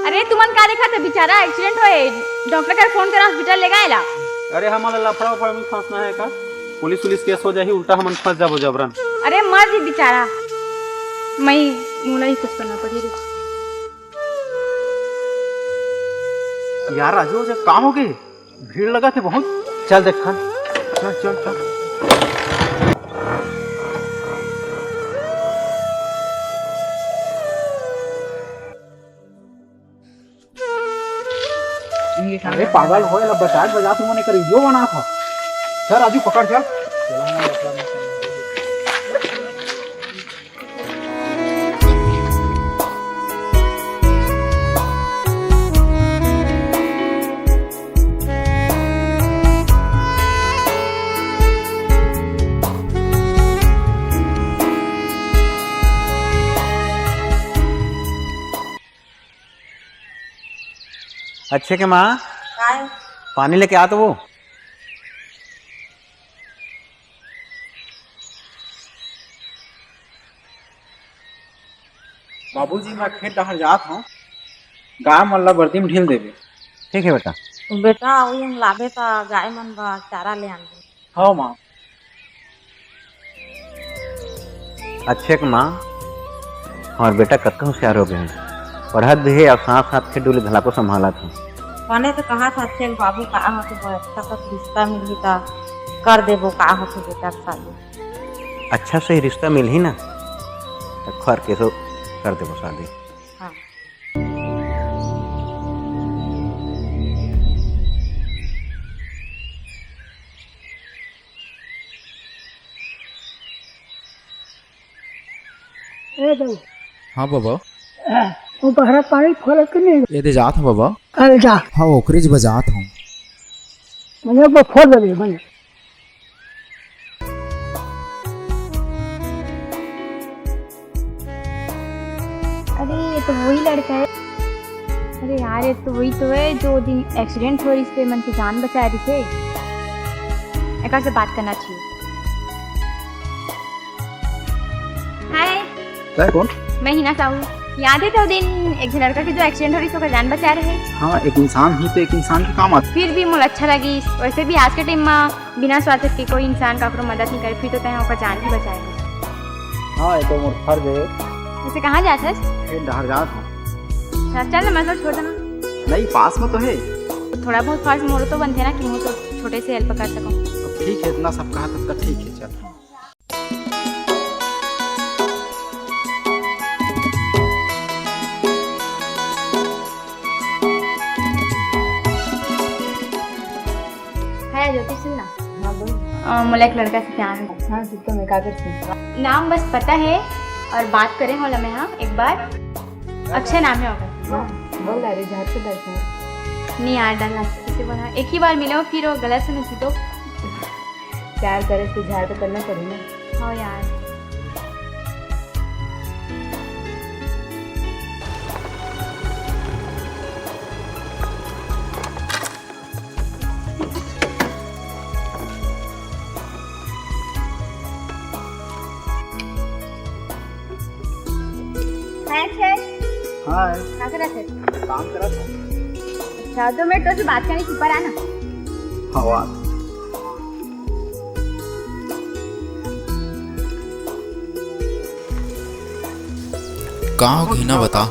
अरे तुमन का देखा था बेचारा एक्सीडेंट होए डॉक्टर का फोन करा हॉस्पिटल ले गएला। अरे हमारा लफड़ा उफड़ा में फंसना है का? पुलिस केस हो जाही उल्टा हम फंस जाबो जबरन। अरे मर जी बेचारा मैं मोला ही कुछ करना पड़ेगा। यार राजू जब काम हो गए भीड़ लगा थे बहुत। चल देखा चल चल चल। अरे पागल हो बजाज बजा तुम ने करी जो बना था। सर राजू पकड़ चल। अच्छे के माँ पानी लेके आ तो वो। बाबूजी मैं खेत डहर जात हूँ गाय मन ला बर्दी में ढील देवे। ठीक है बेटा। बेटा वही लाभे ता गाय मन बा चारा ले आन। हाँ माँ। अच्छे के माँ और बेटा कत्का होशियार हो गए हैं। पढ़त भी है और साथ साथ खेत डोले धला को संभाला था। मैंने तो कहा था अच्छे बाबू का होते अच्छा सा रिश्ता मिली ता कर देबो का होते बेटा शादी। अच्छा से ही रिश्ता मिल ही ना तो खर के सो कर देबो शादी। हाँ। ए दो हाँ बाबा वो बहरा पानी खोल के नहीं ये दे जात हूँ बाबा। अरे जा हाँ ओकरे जी बजात हूँ। मुझे वो खोल दे मैंने। अरे ये तो वही लड़का है। अरे यार ये तो वही तो है जो दिन एक्सीडेंट हो इससे मन की जान बचा रही थे। एक से बात करना चाहिए। हाय कौन? मैं हिना साहू। याद है तो दिन एक लड़का की जो एक्सीडेंट हो रही तो जान बचा रहे। हाँ एक इंसान ही तो एक इंसान के काम आते। फिर भी मुझे अच्छा लगी। वैसे भी आज के टाइम में बिना स्वार्थ के कोई इंसान का मदद नहीं करे फिर तो तय जान भी बचाएगा। हाँ ये तो मोर फर्ज है। जैसे कहाँ जाता है? खेत डहर जात हूँ। चल ना मैं तो छोड़ देना। नहीं पास में तो है। थोड़ा बहुत फर्ज मोर तो बनते ना कि मुझे तो छोटे से हेल्प कर सकूँ। ठीक है इतना सब कहा तब ठीक है चल। ज्योति सिंह ना मुझे एक लड़का से प्यार है। हाँ ठीक है मैं क्या करती। नाम बस पता है और बात करें होला में। हाँ एक बार अक्षय नाम है होगा। बोल रहे झाड़ से दर्शन नहीं यार डर लगता किसी बोला एक ही बार मिले हो फिर वो गलत सुनी थी तो प्यार करे तो झाड़ तो करना पड़ेगा। हाँ यार हाँ क्या कर रहे थे? काम करा था। अच्छा 2 मिनट तो से बात करनी थी पर आना। हवा कहाँ हो ना बता।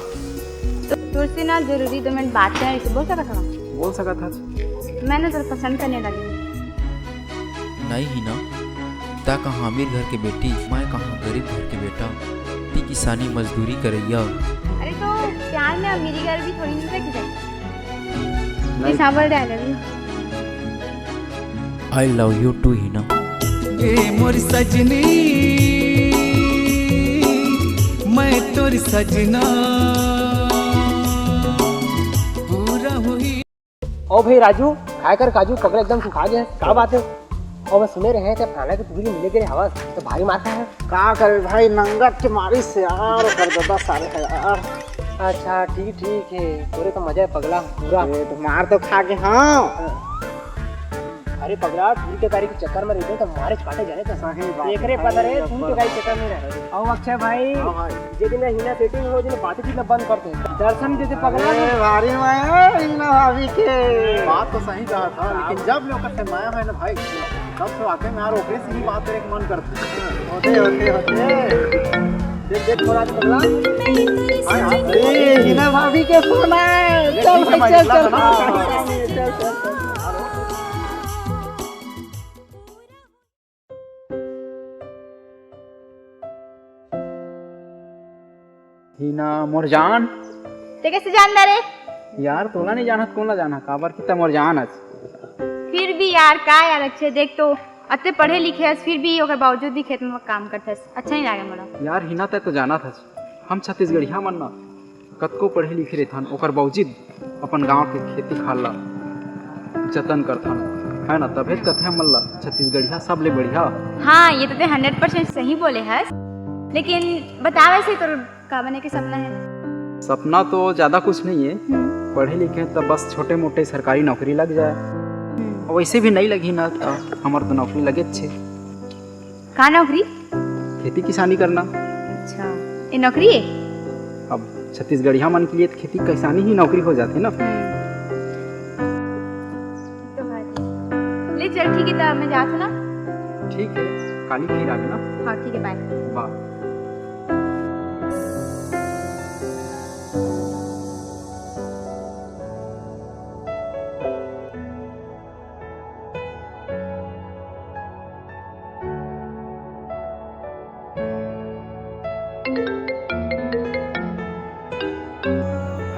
तुझसे ना जरूरी 2 मिनट बात करनी थी। बोल सका था? मैंने तो पसंद करने लगी। नहीं ही ना ता कहाँ अमीर घर के बेटी मैं कहाँ गरीब घर के बेटा ती किसानी मजदूरी करैया। अरे तो प्यार में अमीरी घर भी थोड़ी नहीं रखी जाए। सांभर डाल आई लव यू टू ही ना। ए मोरी सजनी मैं तोरी सजना पूरा हुई। ओ भाई राजू खाए कर काजू पकड़ एकदम सुखा गए। क्या बात है? और मैं सुने रहे थे फलाना की पूरी मिले के हवा तो भारी मारता है। क्या करे भाई नंगत के मारी से यार कर देता सारे है यार। अच्छा ठीक है तोरे तो मजा है पगला पूरा। तो मार तो खा के। हाँ अरे पगला तू के गाड़ी के चक्कर में रहते तो मारे काटे जाने तो देख रे पता रे तू के गाड़ी चक्कर में रह रहे। और अक्षय भाई जे दिन हिना सेटिंग हो दिन बातें कितना बंद करते हैं दर्शन देते पगला भारी माया हिना भाभी के बात तो सही कहा था, लेकिन जब लोग से माया है ना भाई तब तो आके मैं यार ओकरे से ही बात करे के मन करता होते होते होते देख देख थोड़ा पगला अरे हिना भाभी के फोन है, चल चल चल हिना मोर जान ते कैसे जानदा रे? यार तोला नहीं जानत कौन ला जाना काबर कितना मोर जान आज फिर भी यार का यार अक्षय देख तो अते पढ़े लिखे हस फिर भी ओकर बावजूद भी खेत में काम करथस अच्छा नहीं लागे मोला। यार हिना तय तो जाना था हम छत्तीसगढ़िया मन ना कतको पढ़े लिखे रहथन ओकर बावजूद अपन गांव के खेती खाला जतन करथन है ना, तबे कथे मन ला छत्तीसगढ़िया सबले बढ़िया। हाँ ये तो ते 100% सही बोले हस, लेकिन बतावे से तोर का बने के सपना है? सपना तो ज्यादा कुछ नहीं है, पढ़े लिखे तो बस छोटे मोटे सरकारी नौकरी लग जाए, वैसे भी नहीं लगी ना तो हमार तो नौकरी लगे छे। का नौकरी? खेती किसानी करना। अच्छा ये नौकरी है? अब छत्तीसगढ़िया मन के लिए तो खेती किसानी ही नौकरी हो जाती ना। तो ले चल ठीक है तो मैं जात हूँ ना। ठीक है काली फिर आगे ना। हाँ ठीक है बाय। वाह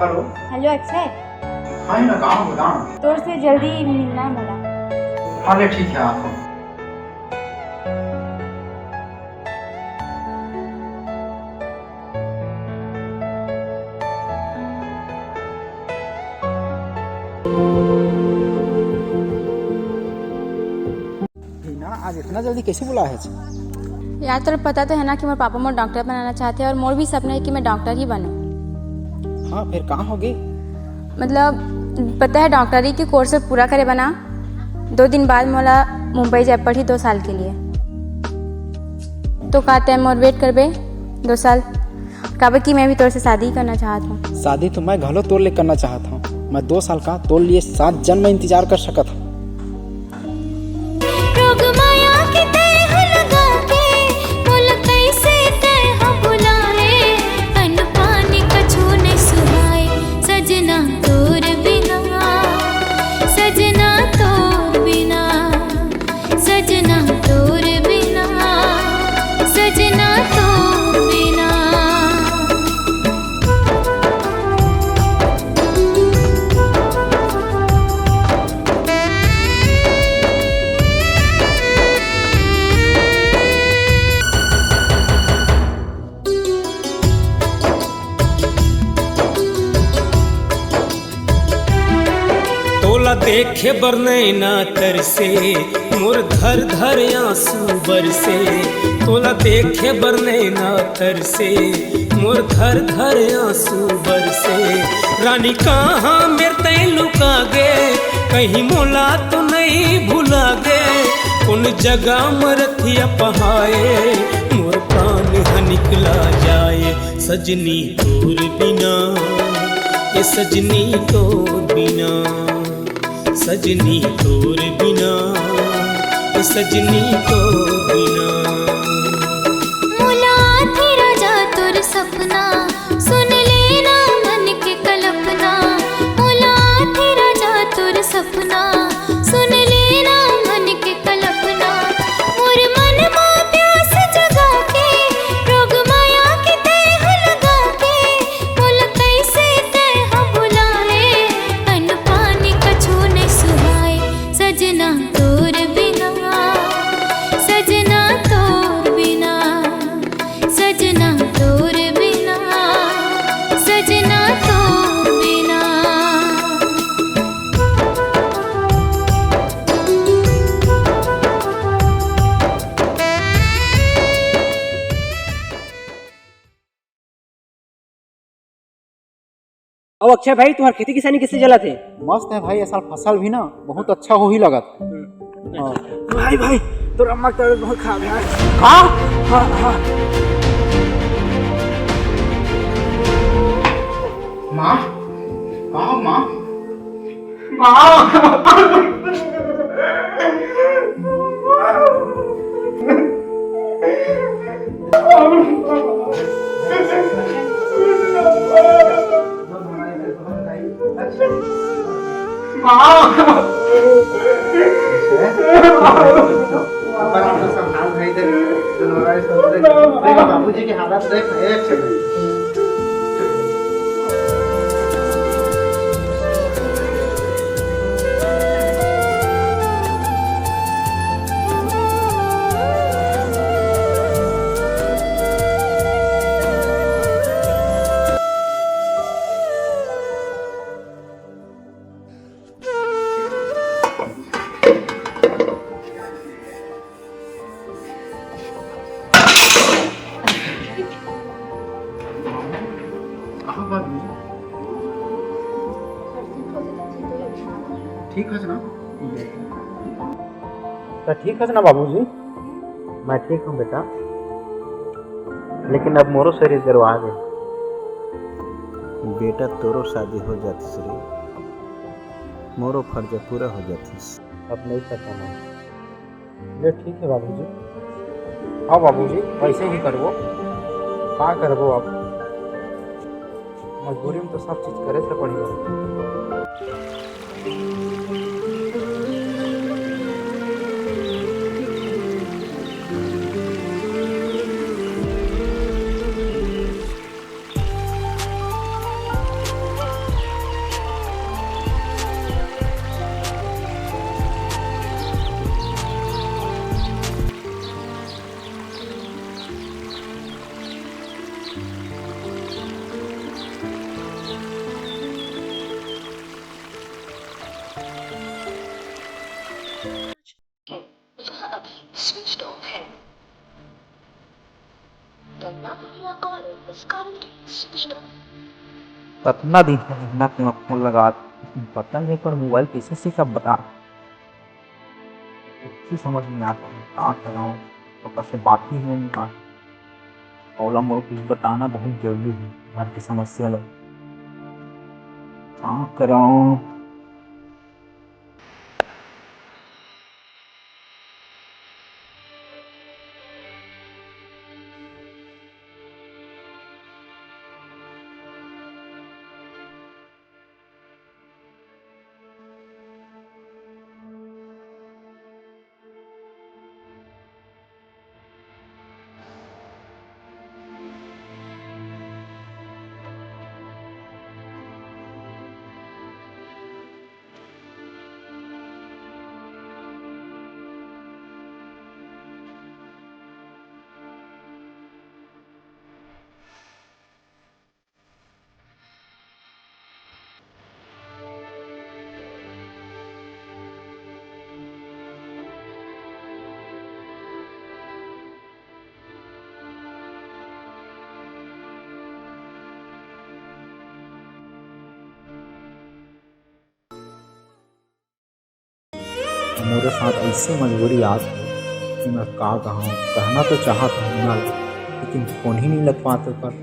हेलो हेलो अक्षय, हाँ ना गाँव गाँव तोर से जल्दी मिलना है मोला। हाँ ले ठीक है आप हिना आज इतना जल्दी कैसे बुलाया है? यार तेरे पता तो है ना कि मेरे पापा मोर डॉक्टर बनाना चाहते हैं और मोर भी सपना है कि मैं डॉक्टर ही बनूं। हाँ फिर कहाँ होगी? मतलब पता है डॉक्टरी के कोर्स पूरा करे बना 2 दिन बाद मोला मुंबई जाए पड़ी 2 साल के लिए। तो का टाइम और वेट करबे 2 साल? काबर कि मैं भी तोर से शादी करना चाहता हूँ। शादी तो मैं घलो तोड़ ले करना चाहता हूँ, मैं 2 साल का तोड़ लिए 7 जन्म में इंतजार कर सकता हूँ। देखे बरने ना तरसे मोर धर धर आंसू बरसे, तोला देखे बरने ना तरसे मोर धर धर आंसू बरसे। रानी कहाँ मेरे तय लुका गे, कहीं मोला तो नहीं भुला गे, उन जगह मरथिया पहाए मोर प्राण निकला जाए। सजनी तोर बिना ये सजनी तोर बिना, सजनी तोर बिना सजनी तोर बिना। मोला थी राजा तोर सपना सुन लेना मन के कल्पना, मोला थी राजा तोर सपना सुन लेना मन के कल्पना। मोर मन में प्यास जगा के रोग माया के तह लगा के, मोला कैसे तह बुलाए अन्न पानी कछु नहीं सुहाए। सजना तोर बिना सजना तोर बिना, सजना तोर बिना सजना तोर बिना। अब अक्षय भाई तुम्हारी खेती किसानी किससे चला थे? मस्त है भाई, ये साल फसल भी ना बहुत अच्छा हो ही लगा था। भाई भाई तो अम्मा का बहुत खराब है। हाँ हाँ हाँ माँ कहाँ माँ? बाबूजी की हालत देख एक सेकंड। ठीक है ना? तो ठीक है ना बाबूजी? मैं ठीक हूँ बेटा, लेकिन अब मोरो शरीर गरवा गए। बेटा तोरो शादी हो जाती श्री, मोरो फर्ज पूरा हो जाती। अब नहीं पता मैं। ले ठीक है बाबूजी। हाँ बाबूजी वैसे ही करबो। का करबो अब? मजबूरी में तो सब चीज करे से पड़ी। switched off है। The number you are calling is currently switched off। कितना दिन से ना तुम फोन लगा, पता नहीं पर मोबाइल कैसे से सब बता, कुछ समझ नहीं आता क्या कराऊँ। तो से बात ही नहीं निकाल और मोर कुछ बताना बहुत जरूरी है। घर की समस्या लग क्या कराऊँ। मेरे साथ ऐसी मजबूरी आ गई कि मैं क्या कहूँ। कहना तो चाहता हूँ ना, लेकिन फोन ही नहीं लग पाते पर।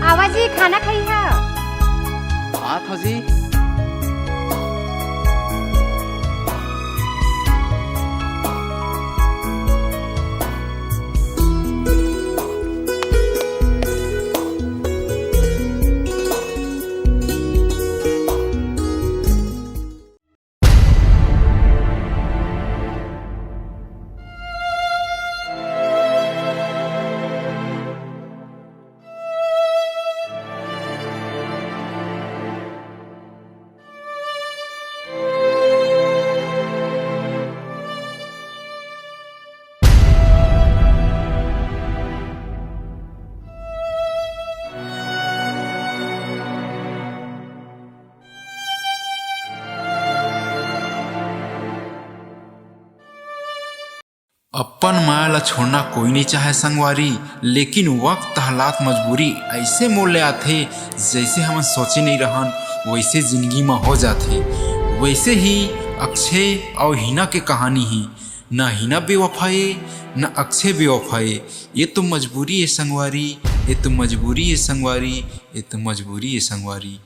आवाजी खाना खाई है। हाँ था जी। अपन माया ला छोड़ना कोई नहीं चाहे संगवारी, लेकिन वक्त हालात मजबूरी ऐसे मोड़ ले आथे जैसे हम सोचे नहीं रहन वैसे जिंदगी में हो जाते। वैसे ही अक्षय और हिना के कहानी ही, न हिना बेवफाए न अक्षय बेवफाए। ये तो मजबूरी है संगवारी, ये तो मजबूरी है संगवारी, ये तो मजबूरी है संगवारी।